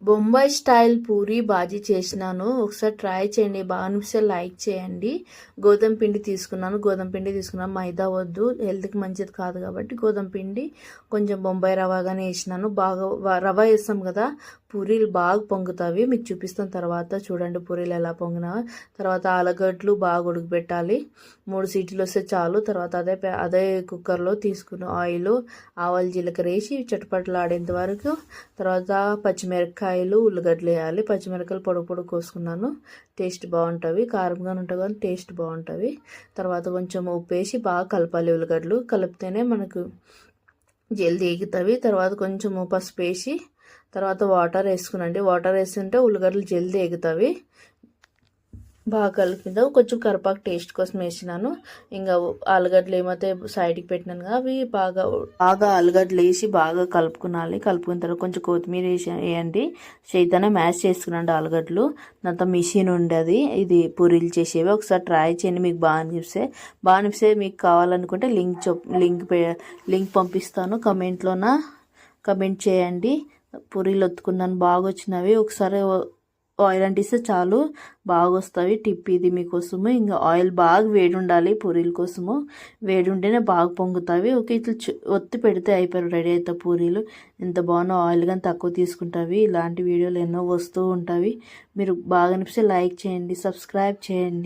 Bombay style puri bhaji చేసినాను. ఒకసారి try చేయండి. బాగా అనిపిస్తే లైక్ చేయండి. గోధుమ పిండి తీసుకున్నాను. మైదా వద్దు, హెల్త్కి మంచిది కాదు కాబట్టి గోధుమ పిండి కొంచెం బొంబాయి రవ్వగానే వేసినాను. బాగా రవ్వ వేస్తాం కదా, పూరీలు బాగా పొంగుతావి. మీకు చూపిస్తాను తర్వాత. చూడండి పూరీలు ఎలా పొంగినా. తర్వాత ఆలుగడ్డలు బాగా ఉడకబెట్టాలి. 3 సీటీలు వస్తే చాలు. తర్వాత అదే కుక్కర్లో తీసుకున్న ఆవాలు జీలకర్ర వేసి చటపటలాడేంత వరకు. తర్వాత పచ్చిమిరపకాయలు ఉల్లిగడ్డలు వేయాలి. పచ్చిమిరపకాయలు పొడి పొడి కోసుకున్నాను. టేస్ట్ బాగుంటుంది. కారంగా ఉంటాయి కానీ టేస్ట్ బాగుంటుంది. తర్వాత కొంచెం ఉప్పు వేసి బాగా కలపాలి. ఉల్లిగడ్డలు కలిపితేనే మనకు జల్దీ ఎగుతాయి. తర్వాత కొంచెం పసుపు వేసి తర్వాత వాటర్ వేసుకునండి. వాటర్ వేస్తుంటే ఉల్లిగడ్డలు జల్దీ ఎగుతాయి. బాగా కలిపిద్దాం. కొంచెం కరివేపాకు టేస్ట్ కోసం వేసినాను. ఇంకా ఆలుగడ్డలు ఏమైతే సైడ్కి పెట్టినాను కదా, అవి బాగా ఆలుగడ్డలు వేసి బాగా కలుపుకున్నాలి. కలుపుకున్న తర్వాత కొంచెం కొత్తిమీర వేయండి. చేతితోనే మ్యాష్ చేసుకున్నాండి ఆలుగడ్డలు. దాంతో మిషన్ ఉండేది, ఇది పూరీలు చేసేవి. ఒకసారి ట్రై చేయండి. మీకు బాగా అనిపిస్తే మీకు కావాలనుకుంటే లింక్ పంపిస్తాను. కమెంట్ చేయండి. పూరీలు ఒత్తుకున్నాను, బాగా వచ్చినవి. ఒకసారి ఆయిల్ అంటిస్తే చాలు, బాగా వస్తాయి. టిప్ ఇది మీకోసము. ఇంకా ఆయిల్ బాగా వేడి ఉండాలి పూరీల కోసము. వేడి ఉంటేనే బాగా పొంగుతాయి. ఓకే, ఇట్లా ఒత్తి పెడితే అయిపోయారు, రెడీ అవుతాయి పూరీలు. ఎంత బాగున్నా ఆయిల్ కానీ తక్కువ తీసుకుంటావి. ఇలాంటి వీడియోలు ఎన్నో వస్తూ ఉంటాయి. మీరు బాగా అనిపిస్తే లైక్ చేయండి, సబ్స్క్రైబ్ చేయండి.